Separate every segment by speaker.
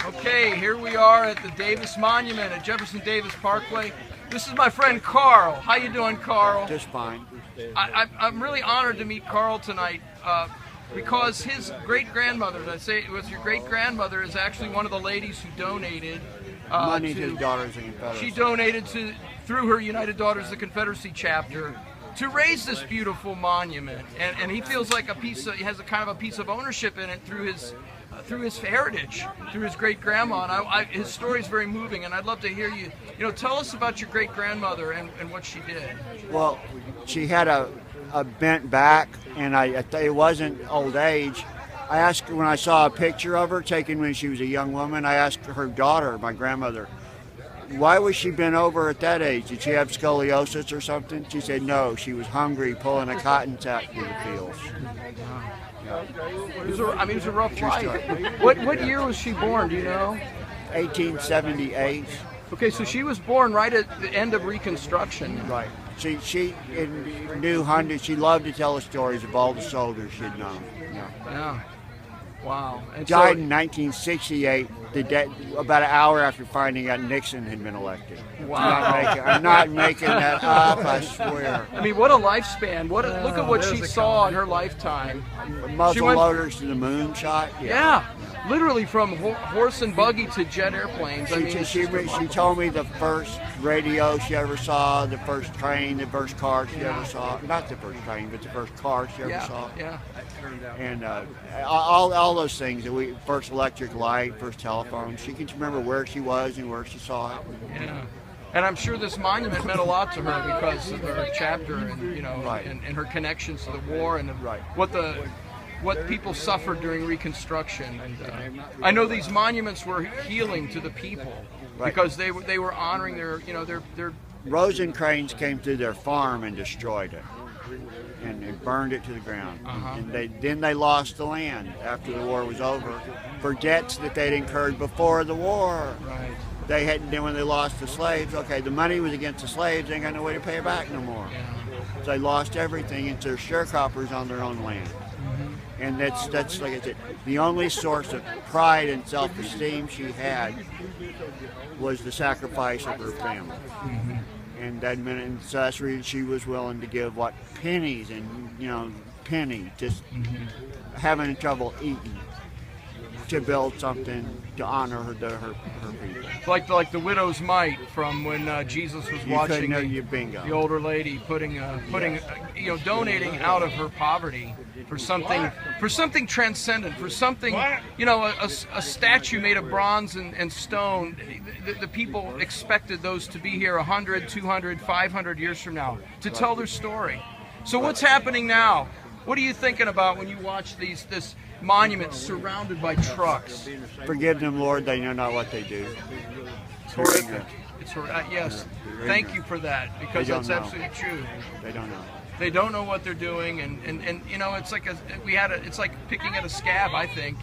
Speaker 1: Okay, here we are at the Davis Monument at Jefferson Davis Parkway. This is my friend Carl. How you doing, Carl?
Speaker 2: Just fine.
Speaker 1: I'm really honored to meet Carl tonight because his great-grandmother, did I say it was your great-grandmother, is actually one of the ladies who donated
Speaker 2: Money to the Daughters of the Confederacy.
Speaker 1: She donated through her United Daughters of the Confederacy chapter to raise this beautiful monument, and he feels like he has a kind of a piece of ownership in it through his heritage, through his great-grandma. And his story is very moving, and I'd love to hear you. Tell us about your great-grandmother and what she did.
Speaker 2: Well, she had a bent back, and it wasn't old age. I asked her when I saw a picture of her taken when she was a young woman. I asked her daughter, my grandmother, why was she bent over at that age? Did she have scoliosis or something? She said no. She was hungry, pulling a cotton sack through the fields.
Speaker 1: It was a rough life. What year was she born? Do you know?
Speaker 2: 1878.
Speaker 1: Okay, so she was born right at the end of Reconstruction.
Speaker 2: Right. She knew hundreds. She loved to tell the stories of all the soldiers she'd known.
Speaker 1: Yeah. Wow. And
Speaker 2: died in 1968, about an hour after finding out Nixon had been elected.
Speaker 1: Wow.
Speaker 2: I'm not making that up, I swear.
Speaker 1: I mean, what a lifespan. Look at what she saw in her lifetime.
Speaker 2: Muzzle loaders to the moon shot.
Speaker 1: Yeah. Literally from horse and buggy to jet airplanes.
Speaker 2: She told me the first radio she ever saw, the first train, the first car she ever saw. Not the first train, but the first car she ever saw.
Speaker 1: Yeah.
Speaker 2: And all those things, first electric light, first telephone. She can remember where she was and where she saw it.
Speaker 1: Yeah. And I'm sure this monument meant a lot to her because of her chapter and
Speaker 2: right.
Speaker 1: and her connections to the war and
Speaker 2: right.
Speaker 1: what people suffered during Reconstruction. And I know these monuments were healing to the people because they were honoring their
Speaker 2: Rosencrans came through their farm and destroyed it, and they burned it to the ground. And then they lost the land after the war was over for debts that they'd incurred before the war.
Speaker 1: Right.
Speaker 2: They hadn't. Then when they lost the slaves, okay, the money was against the slaves. They ain't got no way to pay it back no more.
Speaker 1: Yeah.
Speaker 2: So they lost everything, and they're sharecroppers on their own land. And that's like I said, the only source of pride and self-esteem she had was the sacrifice of her family. And that meant, and so that's the reason she was willing to give pennies and penny, just having trouble eating, to build something to honor her people.
Speaker 1: Like the widow's mite from when Jesus was watching the older lady donating out of her poverty for something transcendent, for something, a statue made of bronze and stone. The people expected those to be here 100, 200, 500 years from now to tell their story. So what's happening now? What are you thinking about when you watch this monument surrounded by trucks?
Speaker 2: Forgive them, Lord, they know not what they do.
Speaker 1: It's horrific. Yes. Thank you for that, because that's absolutely true.
Speaker 2: They don't know.
Speaker 1: They don't know what they're doing, and it's like it's like picking at a scab. I think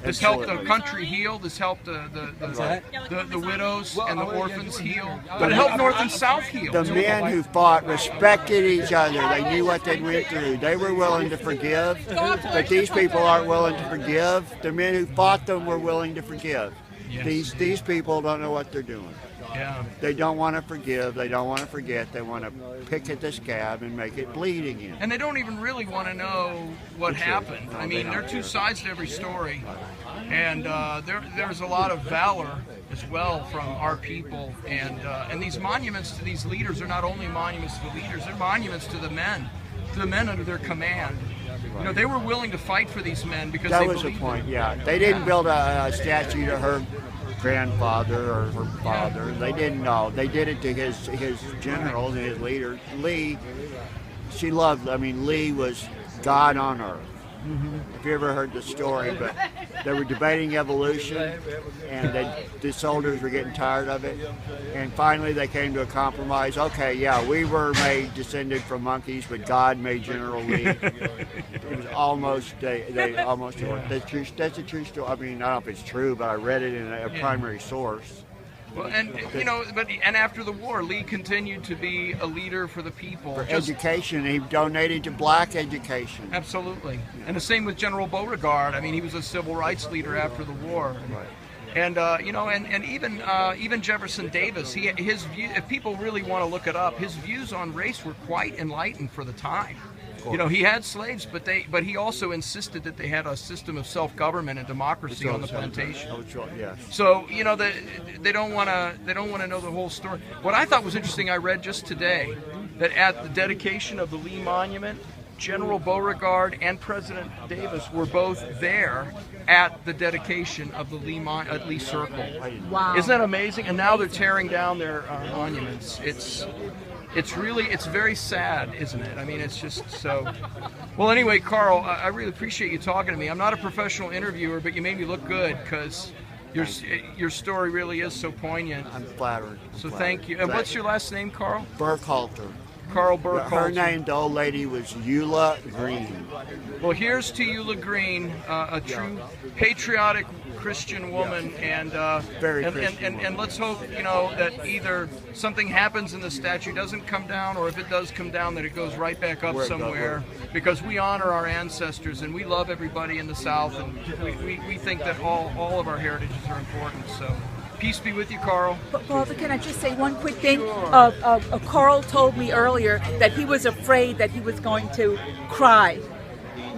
Speaker 1: this helped the country heal. This helped the widows and the orphans heal. But it helped North and South heal.
Speaker 2: The men who fought respected each other. They knew what they went through. They were willing to forgive. But these people aren't willing to forgive. The men who fought them were willing to forgive.
Speaker 1: Yes.
Speaker 2: These people don't know what they're doing.
Speaker 1: Yeah.
Speaker 2: They don't want to forgive. They don't want to forget. They want to pick at the scab and make it bleed again.
Speaker 1: And they don't even really want to know what happened. I mean, there are two sides to every story. And there's a lot of valor as well from our people. And these monuments to these leaders are not only monuments to the leaders, they're monuments to the men under their command. They were willing to fight for these men because
Speaker 2: that
Speaker 1: they
Speaker 2: was the
Speaker 1: believed
Speaker 2: point.
Speaker 1: them.
Speaker 2: Yeah, they didn't build a statue to her grandfather or her father. They didn't know. They did it to his generals and his leaders. Lee, Lee was God on earth. If you ever heard the story, but they were debating evolution, and the soldiers were getting tired of it, and finally they came to a compromise. Okay, yeah, we were descended from monkeys, but God made General Lee. It was almost they almost. That's a true story. I mean, I don't know if it's true, but I read it in a primary source.
Speaker 1: Well, and after the war, Lee continued to be a leader for the people.
Speaker 2: For education, he donated to black education.
Speaker 1: Absolutely. And the same with General Beauregard. I mean, he was a civil rights leader after the war.
Speaker 2: Right.
Speaker 1: And you know, and even Jefferson Davis, his view. If people really want to look it up, his views on race were quite enlightened for the time. You know, he had slaves, but he also insisted that they had a system of self-government and democracy on the plantation.
Speaker 2: Yes.
Speaker 1: So you know, they don't want to know the whole story. What I thought was interesting, I read just today that at the dedication of the Lee Monument, General Beauregard and President Davis were both there at the dedication of the Lee Circle.
Speaker 3: Wow.
Speaker 1: Isn't that amazing? And now they're tearing down their monuments. It's very sad, isn't it? I mean, it's just so. Well, anyway, Carl, I really appreciate you talking to me. I'm not a professional interviewer, but you made me look good because your story really is so poignant.
Speaker 2: I'm flattered.
Speaker 1: So thank you. And what's your last name, Carl?
Speaker 2: Burkhalter.
Speaker 1: Carl Burkhalter.
Speaker 2: Her name, the old lady, was Eula Green.
Speaker 1: Well, here's to Eula Green, a true patriotic Christian woman, and and let's hope, you know, that either something happens and the statue doesn't come down, or if it does come down, that it goes right back up somewhere, because we honor our ancestors and we love everybody in the South, and we think that all of our heritages are important. So. Peace be with you, Carl.
Speaker 3: Father, can I just say one quick thing? Carl told me earlier that he was afraid that he was going to cry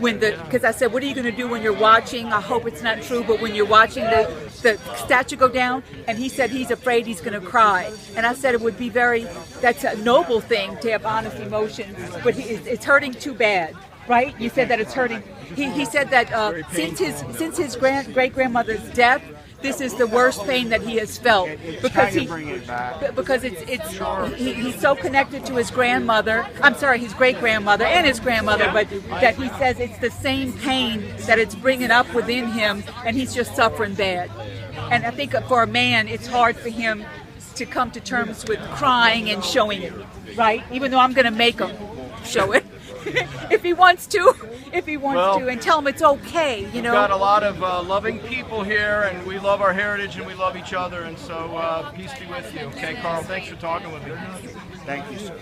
Speaker 3: because I said, what are you going to do when you're watching? I hope it's not true, but when you're watching the statue go down, and he said he's afraid he's going to cry. And I said it would be that's a noble thing to have honest emotions, but it's hurting too bad. Right? You said that it's hurting. He said that since his great grandmother's death, this is the worst pain that he has felt because he's so connected to his grandmother. I'm sorry, his great grandmother and his grandmother, but that he says it's the same pain that it's bringing up within him, and he's just suffering bad. And I think for a man, it's hard for him to come to terms with crying and showing it, right? Even though I'm going to make him show it. if he wants to, and tell him it's okay, you know.
Speaker 1: We've got a lot of loving people here, and we love our heritage, and we love each other, and so peace be with you. Okay, Carl, thanks for talking with me.
Speaker 2: Thank you, sir.